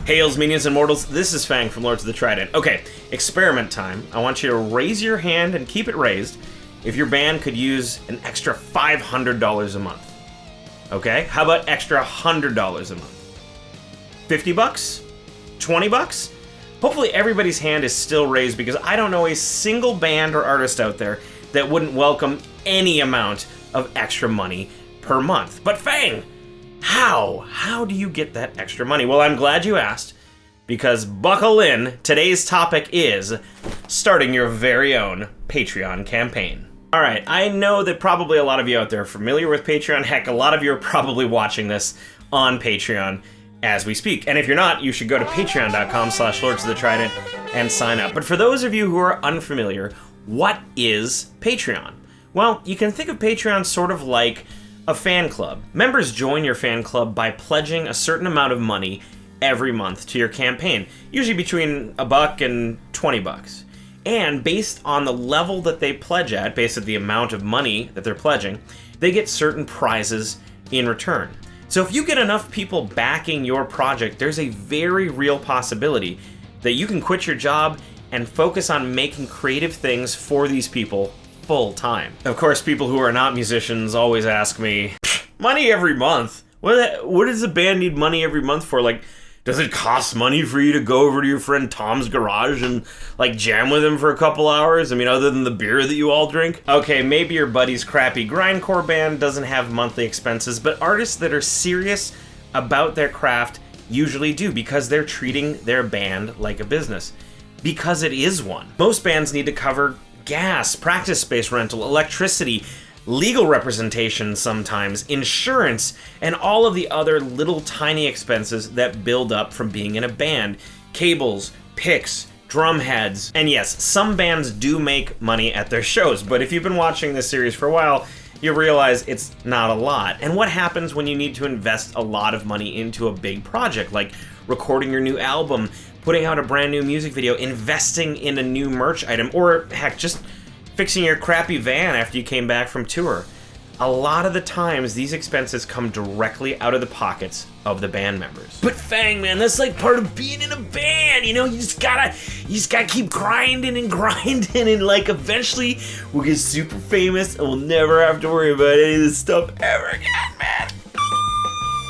Hails, minions and mortals, this is Fang from Lords of the Trident. Okay, experiment time. I want you to raise your hand and keep it raised if your band could use an extra $500 a month. Okay, how about extra $100 a month? 50 bucks? 20 bucks? Hopefully everybody's hand is still raised because I don't know a single band or artist out there that wouldn't welcome any amount of extra money per month. But Fang, how do you get that extra money? Well, I'm glad you asked, because buckle in, today's topic is starting your very own Patreon campaign. All right, I know that probably a lot of you out there are familiar with Patreon. Heck, a lot of you are probably watching this on Patreon as we speak. And if you're not, you should go to patreon.com/Lords of the Trident and sign up. But for those of you who are unfamiliar, what is Patreon? Well, you can think of Patreon sort of like a fan club. Members join your fan club by pledging a certain amount of money every month to your campaign, usually between $1 and $20. And based on the level that they pledge at, based on the amount of money that they're pledging, they get certain prizes in return. So if you get enough people backing your project, there's a very real possibility that you can quit your job and focus on making creative things for these people full time. Of course, people who are not musicians always ask me, money every month? What does a band need money every month for? Like, does it cost money for you to go over to your friend Tom's garage and like jam with him for a couple hours? I mean, other than the beer that you all drink? Okay, maybe your buddy's crappy grindcore band doesn't have monthly expenses, but artists that are serious about their craft usually do, because they're treating their band like a business. Because it is one. Most bands need to cover gas, practice space rental, electricity, legal representation sometimes, insurance, and all of the other little tiny expenses that build up from being in a band. Cables, picks, drum heads. And yes, some bands do make money at their shows, but if you've been watching this series for a while, you realize it's not a lot. And what happens when you need to invest a lot of money into a big project, like recording your new album, putting out a brand new music video, investing in a new merch item, or heck, just fixing your crappy van after you came back from tour? A lot of the times, these expenses come directly out of the pockets of the band members. But Fang, man, that's like part of being in a band, you know? You just gotta keep grinding, and like eventually we'll get super famous and we'll never have to worry about any of this stuff ever again, man.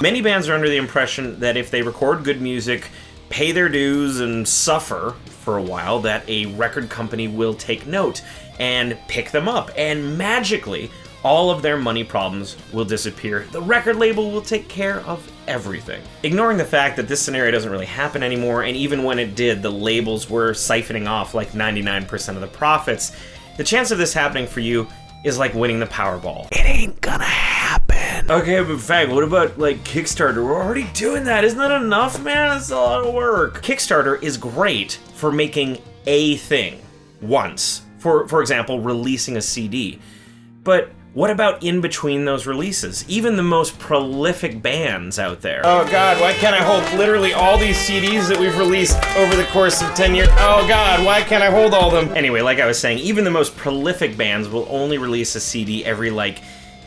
Many bands are under the impression that if they record good music, pay their dues, and suffer for a while, that a record company will take note and pick them up, and magically all of their money problems will disappear. The record label will take care of everything. Ignoring the fact that this scenario doesn't really happen anymore, and even when it did, the labels were siphoning off like 99% of the profits, the chance of this happening for you is like winning the Powerball. It ain't gonna happen. Okay, but Fang, what about like Kickstarter? We're already doing that. Isn't that enough, man? That's a lot of work. Kickstarter is great for making a thing once. For example, releasing a CD. But what about in between those releases? Even the most prolific bands out there. Oh God, why can't I hold literally all these CDs that we've released over the course of 10 years? Oh God, why can't I hold all of them? Anyway, like I was saying, even the most prolific bands will only release a CD every like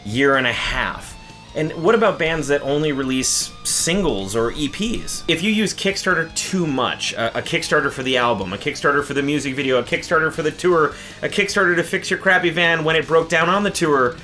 year and a half. And what about bands that only release singles or EPs? If you use Kickstarter too much, a Kickstarter for the album, a Kickstarter for the music video, a Kickstarter for the tour, a Kickstarter to fix your crappy van when it broke down on the tour,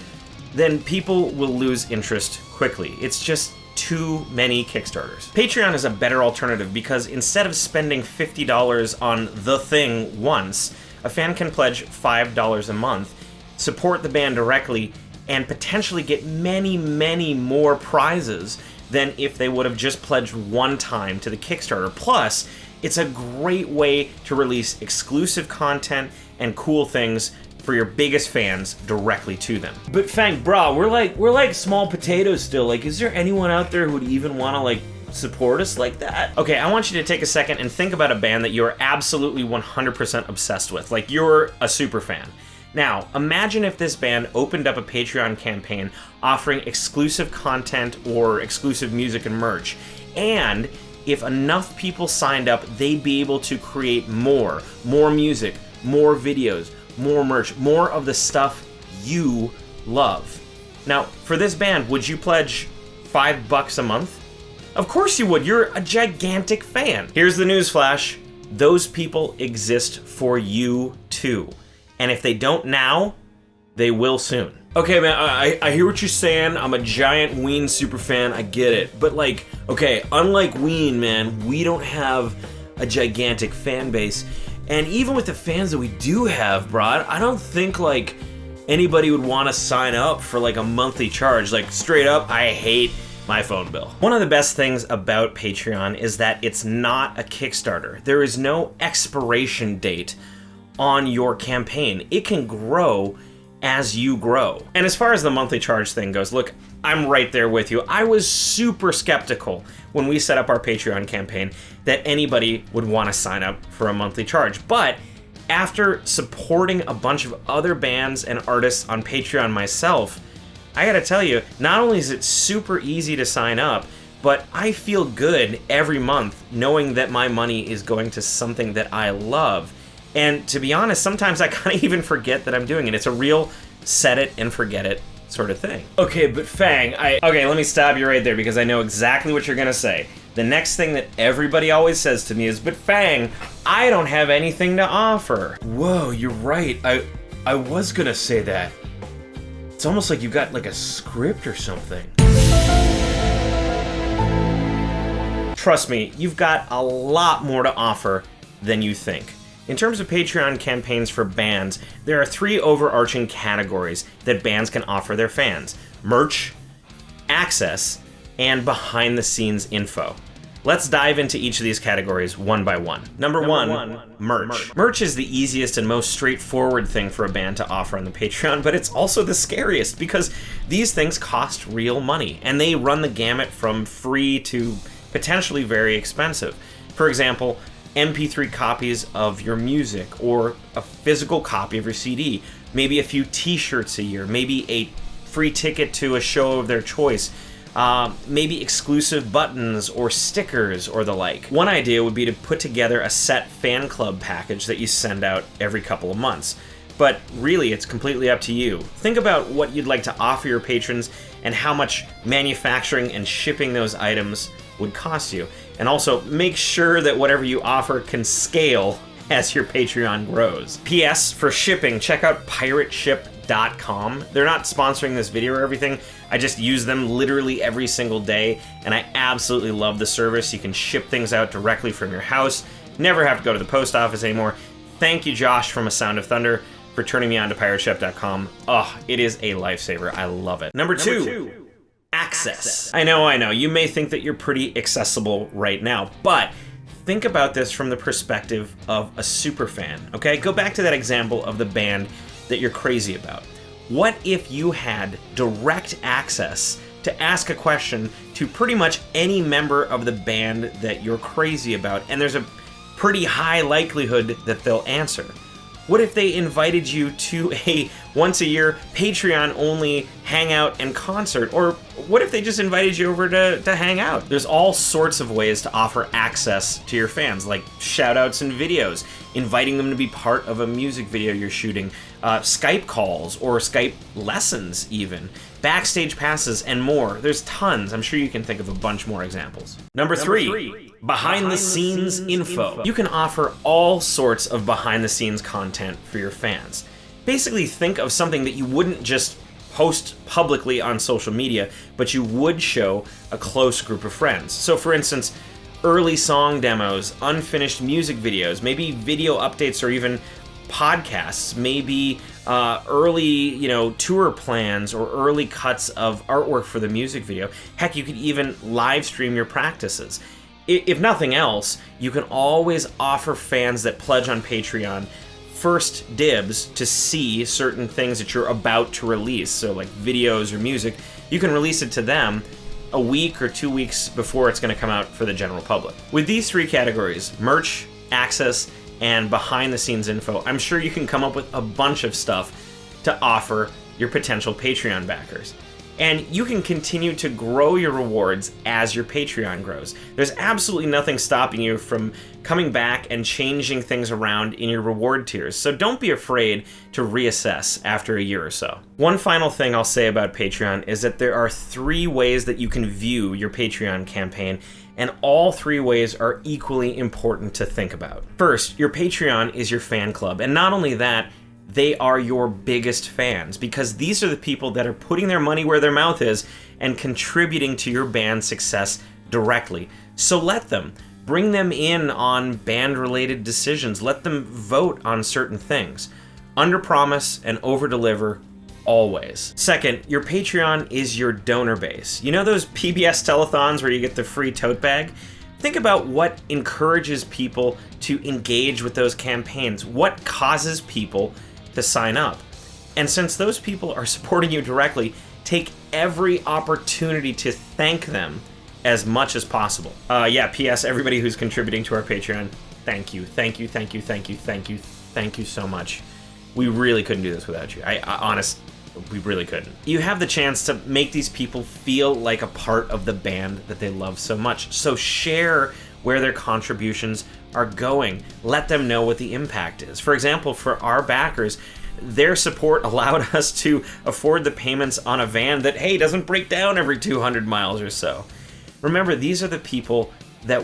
then people will lose interest quickly. It's just too many Kickstarters. Patreon is a better alternative because instead of spending $50 on the thing once, a fan can pledge $5 a month, support the band directly, and potentially get many, many more prizes than if they would have just pledged one time to the Kickstarter. Plus, it's a great way to release exclusive content and cool things for your biggest fans directly to them. But Fang, brah, we're like small potatoes still. Like, is there anyone out there who would even want to like support us like that? Okay, I want you to take a second and think about a band that you're absolutely 100% obsessed with. Like, you're a super fan. Now, imagine if this band opened up a Patreon campaign offering exclusive content or exclusive music and merch. And if enough people signed up, they'd be able to create more music, more videos, more merch, more of the stuff you love. Now, for this band, would you pledge $5 a month? Of course you would. You're a gigantic fan. Here's the news flash. Those people exist for you too. And if they don't now, they will soon. Okay, man, I hear what you're saying. I'm a giant Ween superfan. I get it. But like, okay, unlike Ween, man, we don't have a gigantic fan base. And even with the fans that we do have, Brad, I don't think like anybody would want to sign up for like a monthly charge. Like straight up, I hate my phone bill. One of the best things about Patreon is that it's not a Kickstarter. There is no expiration date on your campaign. It can grow as you grow. And as far as the monthly charge thing goes, look, I'm right there with you. I was super skeptical when we set up our Patreon campaign that anybody would want to sign up for a monthly charge. But after supporting a bunch of other bands and artists on Patreon myself, I gotta tell you, not only is it super easy to sign up, but I feel good every month knowing that my money is going to something that I love. And to be honest, sometimes I kind of even forget that I'm doing it. It's a real set it and forget it sort of thing. Okay, but Fang, okay, let me stop you right there because I know exactly what you're gonna say. The next thing that everybody always says to me is, but Fang, I don't have anything to offer. Whoa, you're right. I was gonna say that. It's almost like you got like a script or something. Trust me, you've got a lot more to offer than you think. In terms of Patreon campaigns for bands, there are 3 overarching categories that bands can offer their fans: merch, access, and behind-the-scenes info. Let's dive into each of these categories one by one. Number one, merch. Merch is the easiest and most straightforward thing for a band to offer on the Patreon, but it's also the scariest because these things cost real money, and they run the gamut from free to potentially very expensive. For example, MP3 copies of your music, or a physical copy of your CD, maybe a few t-shirts a year, maybe a free ticket to a show of their choice, maybe exclusive buttons or stickers or the like. One idea would be to put together a set fan club package that you send out every couple of months. But really, it's completely up to you. Think about what you'd like to offer your patrons and how much manufacturing and shipping those items would cost you. And also, make sure that whatever you offer can scale as your Patreon grows. P.S. For shipping, check out pirateship.com. They're not sponsoring this video or everything. I just use them literally every single day, and I absolutely love the service. You can ship things out directly from your house. Never have to go to the post office anymore. Thank you, Josh from A Sound of Thunder, for turning me on to pirateship.com. Oh, it is a lifesaver. I love it. Number two. Access. I know. You may think that you're pretty accessible right now, but think about this from the perspective of a superfan, okay? Go back to that example of the band that you're crazy about. What if you had direct access to ask a question to pretty much any member of the band that you're crazy about, and there's a pretty high likelihood that they'll answer? What if they invited you to a once-a-year Patreon-only hangout and concert? Or what if they just invited you over to hang out? There's all sorts of ways to offer access to your fans, like shout-outs and videos, inviting them to be part of a music video you're shooting, Skype calls or Skype lessons even, backstage passes, and more. There's tons. I'm sure you can think of a bunch more examples. Number three. Behind-the-scenes info. You can offer all sorts of behind-the-scenes content for your fans. Basically, think of something that you wouldn't just post publicly on social media, but you would show a close group of friends. So, for instance, early song demos, unfinished music videos, maybe video updates or even podcasts, maybe early, tour plans or early cuts of artwork for the music video. Heck, you could even live stream your practices. If nothing else, you can always offer fans that pledge on Patreon first dibs to see certain things that you're about to release. So like videos or music, you can release it to them a week or 2 weeks before it's going to come out for the general public. With these 3 categories, merch, access, and behind-the-scenes info, I'm sure you can come up with a bunch of stuff to offer your potential Patreon backers. And you can continue to grow your rewards as your Patreon grows. There's absolutely nothing stopping you from coming back and changing things around in your reward tiers, so don't be afraid to reassess after a year or so. One final thing I'll say about Patreon is that there are 3 ways that you can view your Patreon campaign, and all 3 ways are equally important to think about. First, your Patreon is your fan club, and not only that, they are your biggest fans, because these are the people that are putting their money where their mouth is and contributing to your band's success directly. So let them. Bring them in on band-related decisions. Let them vote on certain things. Under-promise and over-deliver always. Second, your Patreon is your donor base. You know those PBS telethons where you get the free tote bag? Think about what encourages people to engage with those campaigns. What causes people to sign up? And since those people are supporting you directly, take every opportunity to thank them as much as possible. Yeah, P.S. everybody who's contributing to our Patreon, thank you, thank you, thank you, thank you, thank you, thank you so much. We really couldn't do this without you. We really couldn't. You have the chance to make these people feel like a part of the band that they love so much. So share where their contributions are going. Let them know what the impact is. For example, for our backers, their support allowed us to afford the payments on a van that, hey, doesn't break down every 200 miles or so. Remember, these are the people that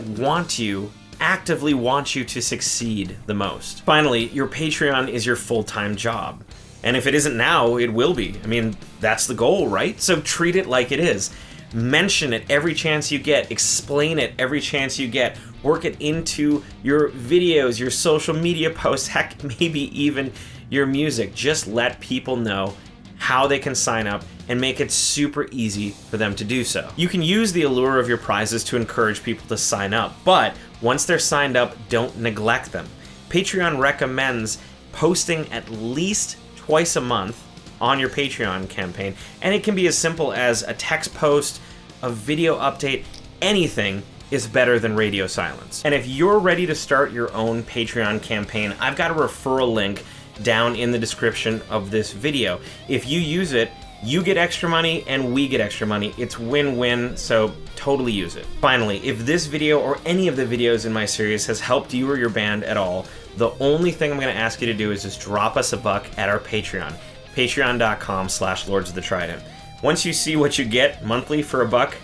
actively want you to succeed the most. Finally, your Patreon is your full-time job. And if it isn't now, it will be. I mean, that's the goal, right? So treat it like it is. Mention it every chance you get. Explain it every chance you get. Work it into your videos, your social media posts, heck, maybe even your music. Just let people know how they can sign up and make it super easy for them to do so. You can use the allure of your prizes to encourage people to sign up, but once they're signed up, don't neglect them. Patreon recommends posting at least twice a month on your Patreon campaign, and it can be as simple as a text post, a video update. Anything is better than radio silence. And if you're ready to start your own Patreon campaign, I've got a referral link down in the description of this video. If you use it, you get extra money and we get extra money. It's win-win, so totally use it. Finally, if this video or any of the videos in my series has helped you or your band at all, the only thing I'm gonna ask you to do is just drop us $1 at our Patreon. Patreon.com/Lords of the Trident. Once you see what you get monthly for $1,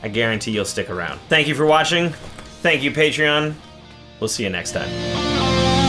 I guarantee you'll stick around. Thank you for watching. Thank you, Patreon. We'll see you next time.